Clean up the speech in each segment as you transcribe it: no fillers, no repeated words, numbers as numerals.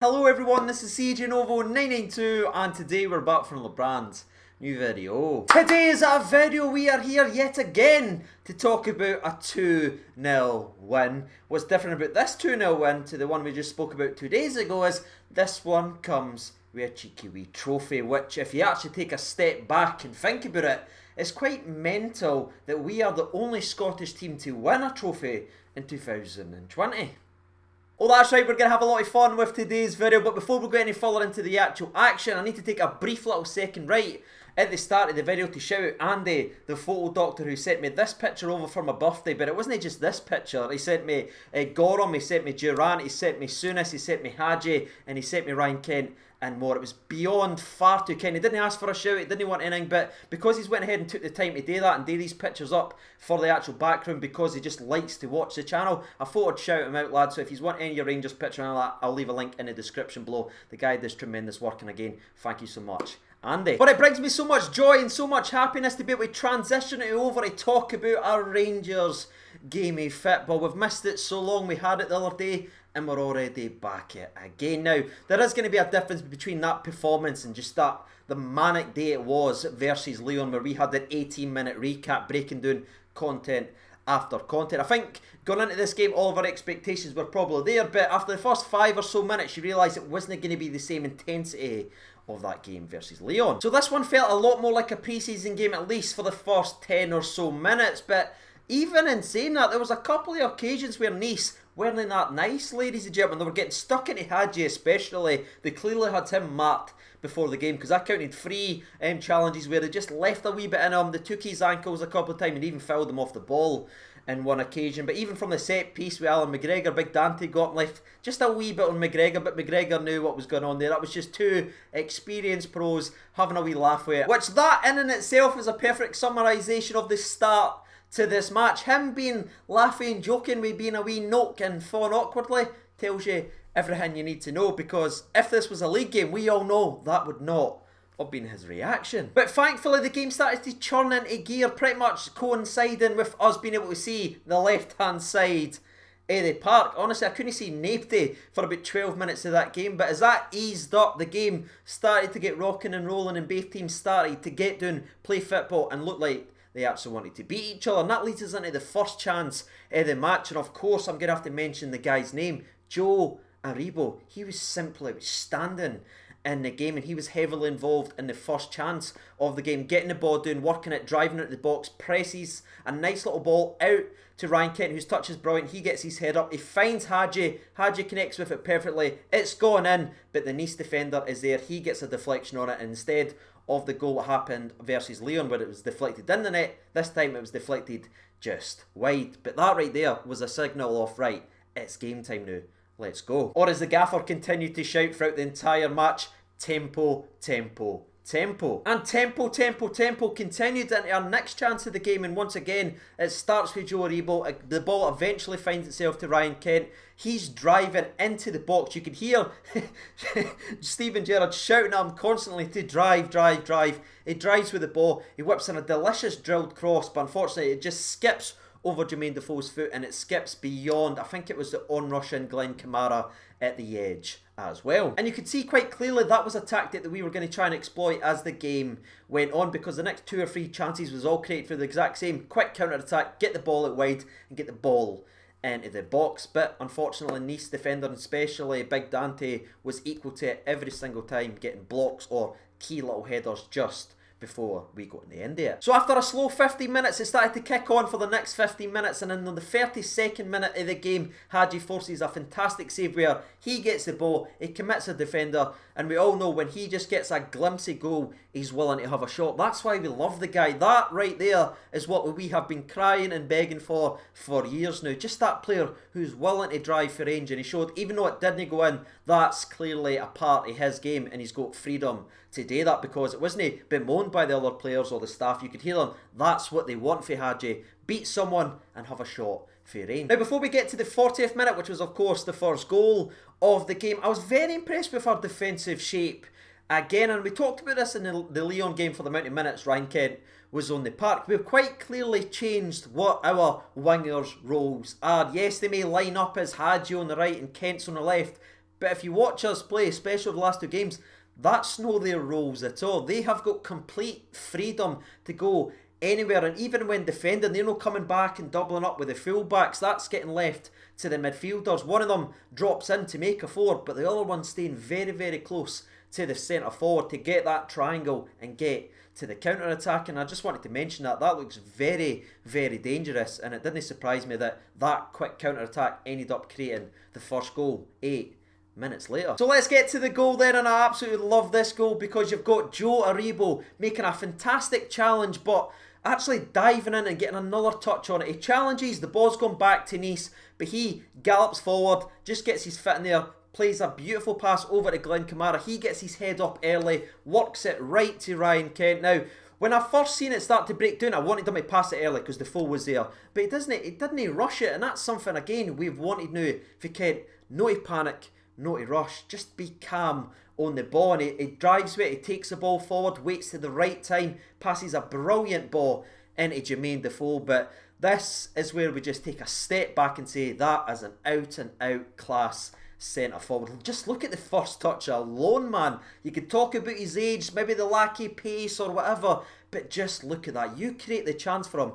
Hello everyone, this is CJNovo992 and today we're back from LeBrand's new video. Today's video we are here yet again to talk about a 2-0 win. What's different about this 2-0 win to the one we just spoke about 2 days ago is this one comes with a cheeky wee trophy, which if you actually take a step back and think about it, it's quite mental that we are the only Scottish team to win a trophy in 2020. Oh, that's right, we're going to have a lot of fun with today's video, but before we go any further into the actual action, I need to take a brief little second right at the start of the video to shout out Andy, the photo doctor, who sent me this picture over for my birthday. But it wasn't just this picture. He sent me Gorham, he sent me Durant, he sent me Souness, he sent me Hadji, and he sent me Ryan Kent and more. It was beyond far too kind. He didn't ask for a shout, he didn't want anything, but because he's went ahead and took the time to do that and do these pictures up for the actual background because he just likes to watch the channel, I thought I'd shout him out, lad. So if you want any of your Rangers picture and all that, I'll leave a link in the description below. The guy does tremendous work, and again, thank you so much, Andy. But it brings me so much joy and so much happiness to be able to transition it over to talk about our Rangers game of football. We've missed it so long, we had it the other day, and we're already back at it again. Now, there is going to be a difference between that performance and just that, the manic day it was versus Lyon, where we had an 18-minute recap breaking down content after content. I think going into this game, all of our expectations were probably there, but after the first 5 or so minutes, you realise it wasn't going to be the same intensity of that game versus Lyon. So this one felt a lot more like a pre-season game, at least for the first 10 or so minutes, but even in saying that, there was a couple of occasions where Nice weren't that nice, ladies and gentlemen. They were getting stuck into Hadji especially. They clearly had him marked before the game, because I counted 3 challenges where they just left a wee bit in him. They took his ankles a couple of times and even fouled him off the ball in one occasion. But even from the set piece with Alan McGregor, Big Dante got left just a wee bit on McGregor, but McGregor knew what was going on there. That was just 2 experienced pros having a wee laugh with it, which that in and itself is a perfect summarisation of the start to this match. Him being laughing, joking with being a wee knock and fawn awkwardly tells you everything you need to know, because if this was a league game, we all know that would not have been his reaction. But thankfully the game started to churn into gear, pretty much coinciding with us being able to see the left hand side of the park. Honestly, I couldn't see nobody for about 12 minutes of that game, but as that eased up, the game started to get rocking and rolling and both teams started to get down, play football and look like they actually wanted to beat each other. And that leads us into the first chance of the match, and of course I'm going to have to mention the guy's name, Joe Aribo. He was simply outstanding in the game, and he was heavily involved in the first chance of the game, getting the ball down, working it, driving it at the box, presses a nice little ball out to Ryan Kent, whose touch is brilliant. He gets his head up, he finds Hadji connects with it perfectly, it's gone in, but the Nice defender is there, he gets a deflection on it, and instead of the goal that happened versus Lyon where it was deflected in the net, this time it was deflected just wide. But that right there was a signal of, right, it's game time now, let's go. Or as the gaffer continued to shout throughout the entire match, tempo, tempo, tempo. And tempo, tempo, tempo continued into our next chance of the game, and once again it starts with Joe Aribo. The ball eventually finds itself to Ryan Kent. He's driving into the box. You can hear Steven Gerrard shouting at him constantly to drive, drive, drive. He drives with the ball, he whips in a delicious drilled cross, but unfortunately it just skips over Jermaine Defoe's foot, and it skips beyond, I think it was the on-rushing Glenn Kamara at the edge as well. And you could see quite clearly that was a tactic that we were going to try and exploit as the game went on, because the next 2 or 3 chances was all created for the exact same quick counter-attack, get the ball out wide and get the ball into the box. But unfortunately Nice defender, and especially Big Dante, was equal to it every single time, getting blocks or key little headers just before we got in the end of it. So after a slow 15 minutes, it started to kick on for the next 15 minutes, and in the 32nd minute of the game, Hadji forces a fantastic save where he gets the ball, he commits a defender, and we all know when he just gets a glimpse of goal, he's willing to have a shot. That's why we love the guy. That right there is what we have been crying and begging for years now. Just that player who's willing to drive for range, and he showed, even though it didn't go in, that's clearly a part of his game, and he's got freedom to do that, because it wasn't bemoaned by the other players or the staff. You could hear them, that's what they want for Hadji, beat someone and have a shot for range. Now before we get to the 40th minute, which was of course the first goal of the game, I was very impressed with our defensive shape again, and we talked about this in the Lyon game for the amount of minutes Ryan Kent was on the park. We've quite clearly changed what our wingers' roles are. Yes, they may line up as Hadji on the right and Kent's on the left, But if you watch us play, especially the last two games, that's no their roles at all. They have got complete freedom to go anywhere, and even when defending, they're not coming back and doubling up with the fullbacks. That's getting left to the midfielders. One of them drops in to make a forward, but the other one's staying very, very close to the centre forward to get that triangle and get to the counter attack. And I just wanted to mention that looks very, very dangerous, and it didn't surprise me that that quick counter attack ended up creating the first goal 8 minutes later. So let's get to the goal then, and I absolutely love this goal because you've got Joe Aribo making a fantastic challenge, but actually diving in and getting another touch on it. He challenges, the ball's gone back to Nice, but he gallops forward, just gets his foot in there, plays a beautiful pass over to Glenn Kamara. He gets his head up early, works it right to Ryan Kent. Now, when I first seen it start to break down, I wanted him to pass it early because the foul was there, but he didn't rush it, and that's something again we've wanted now for Kent. No to panic, no to rush, just be calm on the ball, and he drives with it, he takes the ball forward, waits to the right time, passes a brilliant ball into Jermaine Defoe. But this is where we just take a step back and say that is an out and out class centre forward. Just look at the first touch alone, man. You could talk about his age, maybe the lack of pace or whatever, but just look at that. You create the chance for him,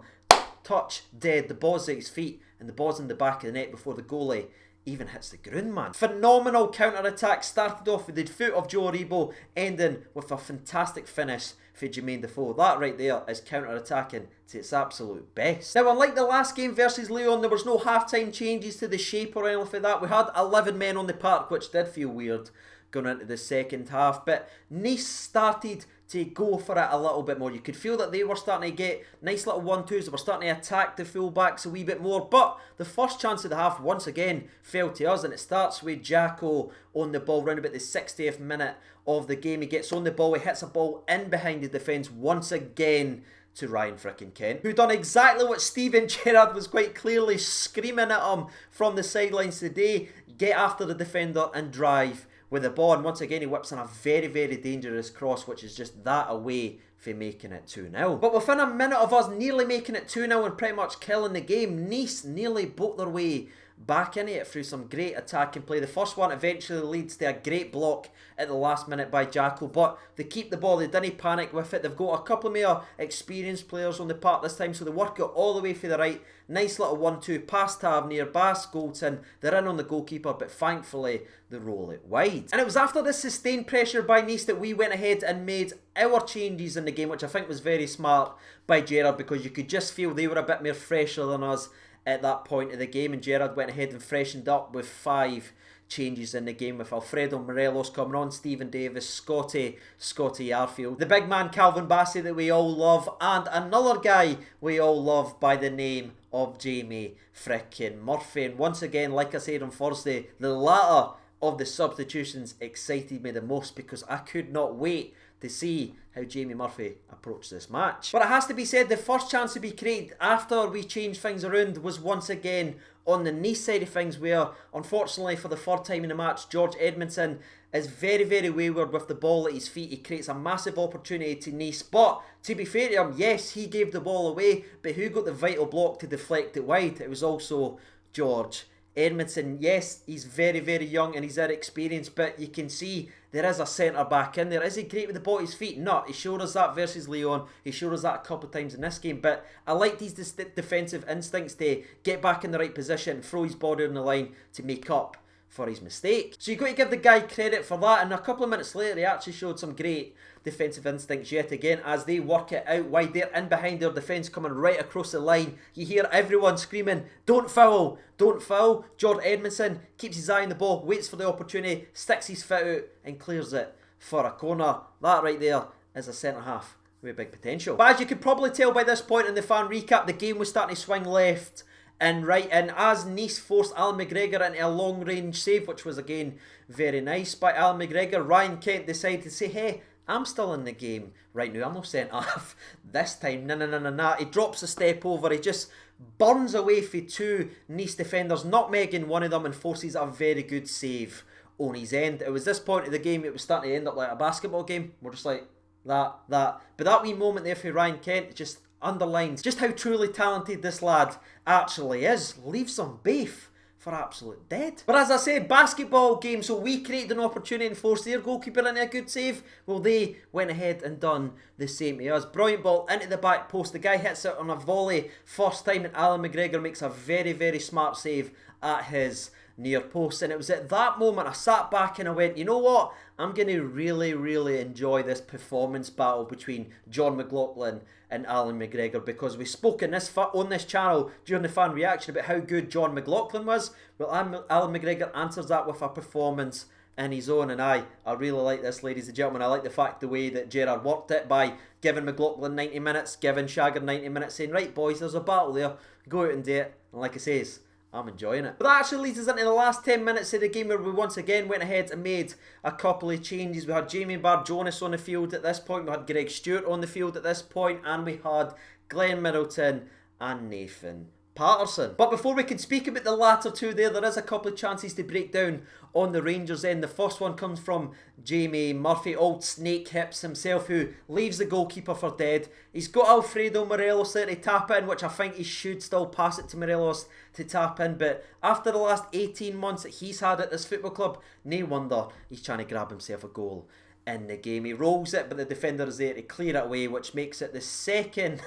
touch, dead, the ball's at his feet, and the ball's in the back of the net before the goalie even hits the ground, man. Phenomenal counter-attack, started off with the foot of Joe Aribo, ending with a fantastic finish for Jermaine Defoe. That right there is counter-attacking to its absolute best. Now, unlike the last game versus Lyon, there was no half-time changes to the shape or anything like that. We had 11 men on the park, which did feel weird going into the second half, but Nice started to go for it a little bit more. You could feel that they were starting to get nice little 1-2s. They were starting to attack the full-backs a wee bit more, but the first chance of the half once again fell to us, and it starts with Jacko on the ball round about the 60th minute of the game. He gets on the ball, he hits a ball in behind the defence once again to Ryan frickin' Kent, who done exactly what Steven Gerrard was quite clearly screaming at him from the sidelines today: get after the defender and drive with the ball. And once again he whips in a very, very dangerous cross, which is just that away for making it 2-0. But within a minute of us nearly making it 2-0 and pretty much killing the game, Nice nearly boat their way back into it through some great attacking play. The first one eventually leads to a great block at the last minute by Jacko, but they keep the ball, they didn't panic with it. They've got a couple more experienced players on the park this time, so they work it all the way for the right. Nice little 1-2 past Tavernier, Bass, Goldson. They're in on the goalkeeper, but thankfully they roll it wide. And it was after this sustained pressure by Nice that we went ahead and made our changes in the game, which I think was very smart by Gerrard, because you could just feel they were a bit more fresher than us at that point of the game, and Gerrard went ahead and freshened up with 5 changes in the game, with Alfredo Morelos coming on, Stephen Davis, Scotty Arfield, the big man Calvin Bassey that we all love, and another guy we all love by the name of Jamie frickin' Murphy. And once again, like I said on Thursday, the latter of the substitutions excited me the most, because I could not wait to see how Jamie Murphy approached this match. But it has to be said, the first chance to be created after we changed things around was once again on the Nice side of things, where unfortunately for the third time in the match, George Edmundson is very, very wayward with the ball at his feet. He creates a massive opportunity to Nice, but to be fair to him, yes, he gave the ball away, but who got the vital block to deflect it wide? It was also George Edmundson. Yes, he's very, very young and he's inexperienced, but you can see there is a centre back in there. Is he great with the ball at his feet? No, he showed us that versus Lyon. He showed us that a couple of times in this game, but I like these defensive instincts to get back in the right position, throw his body on the line to make up for his mistake. So you've got to give the guy credit for that, and a couple of minutes later he actually showed some great defensive instincts yet again as they work it out wide. They're in behind their defence, coming right across the line. You hear everyone screaming, don't foul, don't foul. George Edmundson keeps his eye on the ball, waits for the opportunity, sticks his foot out and clears it for a corner. That right there is a centre half with big potential. But as you could probably tell by this point in the fan recap, the game was starting to swing left and right, and as Nice forced Alan McGregor into a long range save, which was again very nice by Alan McGregor, Ryan Kent decided to say, hey, I'm still in the game right now, I'm not sent off this time. Nah. He drops a step over, he just burns away for 2 Nice defenders, nutmegging one of them, and forces a very good save on his end. It was this point of the game, it was starting to end up like a basketball game. We're just like, that. But that wee moment there for Ryan Kent just underlines just how truly talented this lad actually is. Leave some beef for absolute dead. But as I said, basketball game, so we created an opportunity and forced their goalkeeper into a good save. Well, they went ahead and done the same to us. Brilliant ball into the back post. The guy hits it on a volley first time, and Alan McGregor makes a very, very smart save at his near post. And it was at that moment I sat back and I went, you know what? I'm going to really, really enjoy this performance battle between John McLaughlin and Alan McGregor, because we spoke on this channel during the fan reaction about how good John McLaughlin was. Well, Alan McGregor answers that with a performance in his own, and I really like this, ladies and gentlemen. I like the fact the way that Gerrard worked it by giving McLaughlin 90 minutes, giving Shagger 90 minutes, saying, right boys, there's a battle there, go out and do it. And like I says, I'm enjoying it. But that actually leads us into the last 10 minutes of the game, where we once again went ahead and made a couple of changes. We had Jamie Barr-Jonas on the field at this point, we had Greg Stewart on the field at this point, and we had Glenn Middleton and Nathan Patterson. But before we can speak about the latter two there is a couple of chances to break down on the Rangers end. The first one comes from Jamie Murphy, old snake hips himself, who leaves the goalkeeper for dead. He's got Alfredo Morelos there to tap in, which I think he should still pass it to Morelos to tap in. But after the last 18 months that he's had at this football club, no wonder he's trying to grab himself a goal in the game. He rolls it, but the defender is there to clear it away, which makes it the second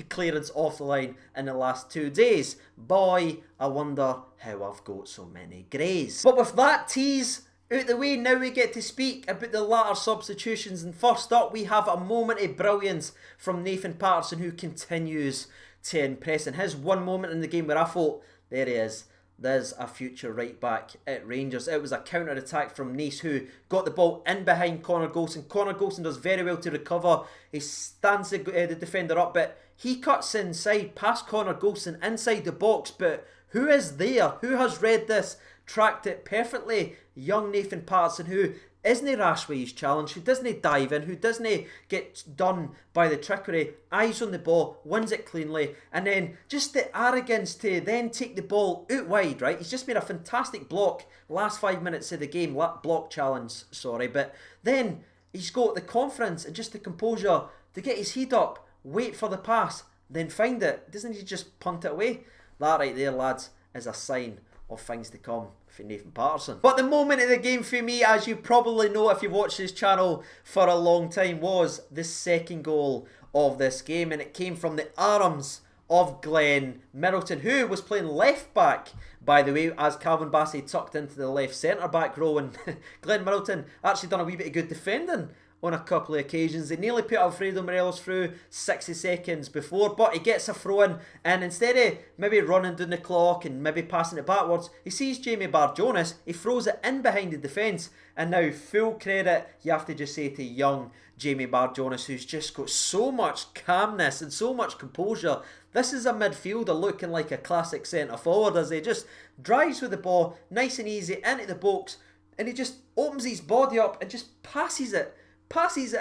clearance off the line in the last 2 days. Boy, I wonder how I've got so many greys. But with that tease out the way, now we get to speak about the latter substitutions. And first up, we have a moment of brilliance from Nathan Patterson, who continues to impress. And his one moment in the game where I thought, there he is, there's a future right back at Rangers. It was a counter-attack from Nice, who got the ball in behind Connor Golson. Connor Golson does very well to recover. He stands the defender up, but he cuts inside past Connor Golson inside the box. But who is there? Who has read this? Tracked it perfectly. Young Nathan Patterson, who isn't rash with his challenge, who doesn't dive in, who doesn't get done by the trickery, eyes on the ball, wins it cleanly, and then just the arrogance to then take the ball out wide, right? He's just made a fantastic block last 5 minutes of the game, block challenge, sorry, but then he's got the confidence and just the composure to get his head up, wait for the pass, then find it. Doesn't he just punt it away? That right there, lads, is a sign of things to come for Nathan Patterson. But the moment of the game for me, as you probably know if you've watched this channel for a long time, was the second goal of this game, and it came from the arms of Glenn Middleton, who was playing left back, by the way, as Calvin Bassey tucked into the left centre back row. And Glenn Middleton actually done a wee bit of good defending on a couple of occasions. They nearly put Alfredo Morelos through 60 seconds before, but he gets a throw in, and instead of maybe running down the clock and maybe passing it backwards, he sees Jamie Barr-Jonas, he throws it in behind the defence. And now, full credit, you have to just say, to young Jamie Barr-Jonas, who's just got so much calmness and so much composure. This is a midfielder looking like a classic centre forward, as he just drives with the ball nice and easy into the box, and he just opens his body up and just passes it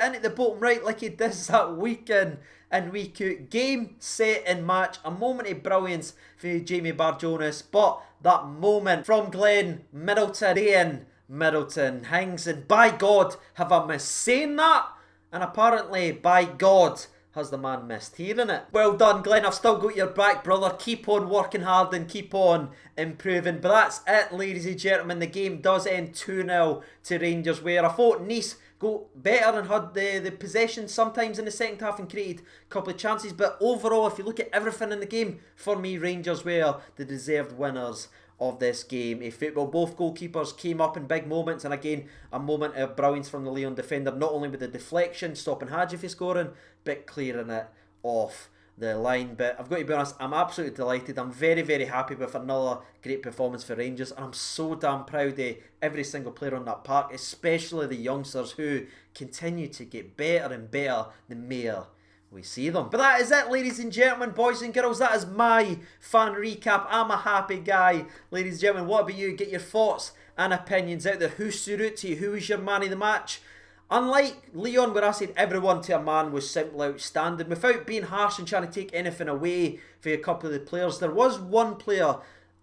into the bottom right like he does that week in and week out. Game, set and match. A moment of brilliance for Jamie Barr-Jonas, but that moment from Glenn Middleton, Middleton hangs, and by God, have I missed saying that? And apparently, by God, has the man missed hearing it. Well done, Glenn. I've still got your back, brother. Keep on working hard and keep on improving. But that's it, ladies and gentlemen. The game does end 2-0 to Rangers, where I thought Nice go better and had the possession sometimes in the second half and created a couple of chances. But overall, if you look at everything in the game, for me, Rangers were the deserved winners of this game of football. Both goalkeepers came up in big moments, and again, a moment of brilliance from the Lyon defender, not only with the deflection, stopping Hadji from scoring, but clearing it off the line. But I've got to be honest, I'm absolutely delighted. I'm very, very happy with another great performance for Rangers, and I'm so damn proud of every single player on that park, especially the youngsters who continue to get better and better the more we see them. But that is it, ladies and gentlemen, boys and girls. That is my fan recap. I'm a happy guy, ladies and gentlemen. What about you? Get your thoughts and opinions out there. Who stood out to you? Who was your man of the match? Unlike Lyon, where I said everyone to a man was simply outstanding, without being harsh and trying to take anything away for a couple of the players, there was one player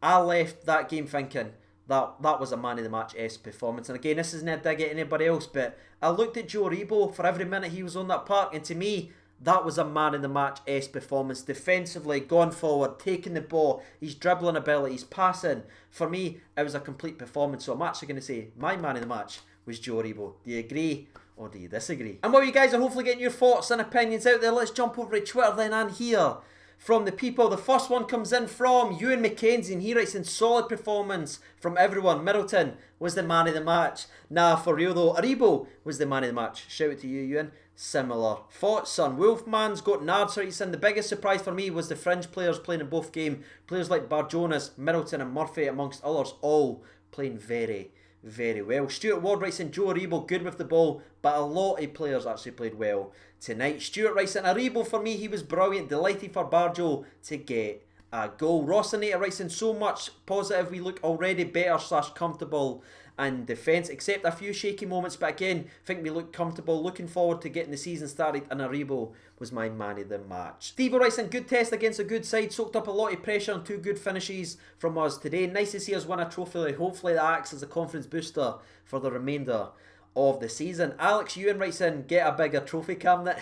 I left that game thinking that was a man of the match-esque performance. And again, this isn't a dig at anybody else, but I looked at Joe Rebo for every minute he was on that park, and to me, That was a man in the match-esque performance. Defensively, going forward, taking the ball, his dribbling ability, his passing. For me, it was a complete performance. So I'm actually going to say my man in the match was Joe Aribo. Do you agree or do you disagree? And while you guys are hopefully getting your thoughts and opinions out there, let's jump over to Twitter then and hear from the people. The first one comes in from Ewan McKenzie, and he writes in, solid performance from everyone. Middleton was the man of the match. Nah, for real though, Aribo was the man of the match. Shout out to you, Ewan. Similar thoughts, son. Wolfman's got Nards writes in, the biggest surprise for me was the fringe players playing in both games. Players like Barjonas, Middleton and Murphy amongst others, all playing very, very well. Stuart Ward writes in, Joe Aribo good with the ball, but a lot of players actually played well tonight. Stuart writes in, Aribo for me, he was brilliant. Delighted for Barjo to get a goal. Rossinator writes in, so much positive, we look already better / comfortable in defence, except a few shaky moments, but again, think we look comfortable. Looking forward to getting the season started, and Aribo was my man of the match. Steve writes in, good test against a good side, soaked up a lot of pressure and 2 good finishes from us today. Nice to see us win a trophy. Hopefully that acts as a confidence booster for the remainder of the season. Alex Ewan writes in, get a bigger trophy cabinet.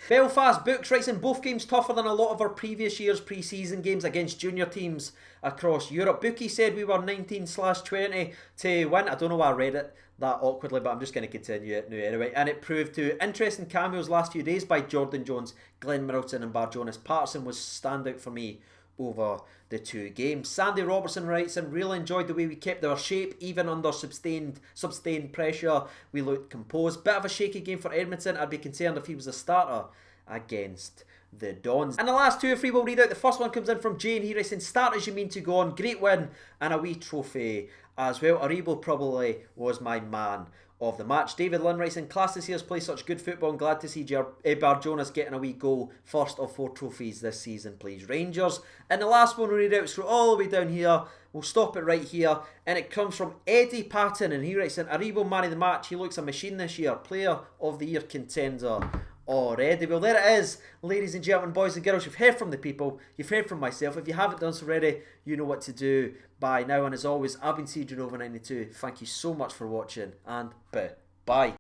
Belfast Books writes in, both games tougher than a lot of our previous year's pre-season games against junior teams across Europe. Bookie said we were 19/20 to win. I don't know why I read it that awkwardly, but I'm just going to continue it now anyway. And it proved to interesting cameos last few days by Jordan Jones, Glenn Middleton and Barjonas. Patterson was standout for me over the 2 games. Sandy Robertson writes in, really enjoyed the way we kept our shape even under sustained pressure. We looked composed. Bit of a shaky game for Edmundson. I'd be concerned if he was a starter against the Dons. And the last 2 or 3 we'll read out. The first one comes in from Jane. He writes in, starters you mean to go on. Great win and a wee trophy as well. Aribo probably was my man of the match. David Lynn writes in, class to see us play such good football and glad to see Barjonas getting a wee goal. First of 4 trophies this season, please Rangers. And the last one we'll read out, scroll all the way down here. We'll stop it right here. And it comes from Eddie Patton, and he writes in, Aribo man of the match. He looks a machine this year. Player of the year contender already. Well, there it is, ladies and gentlemen, boys and girls. You've heard from the people, you've heard from myself. If you haven't done so already, you know what to do by now. And as always, I've been CJ Nova 92. Thank you so much for watching, and bye.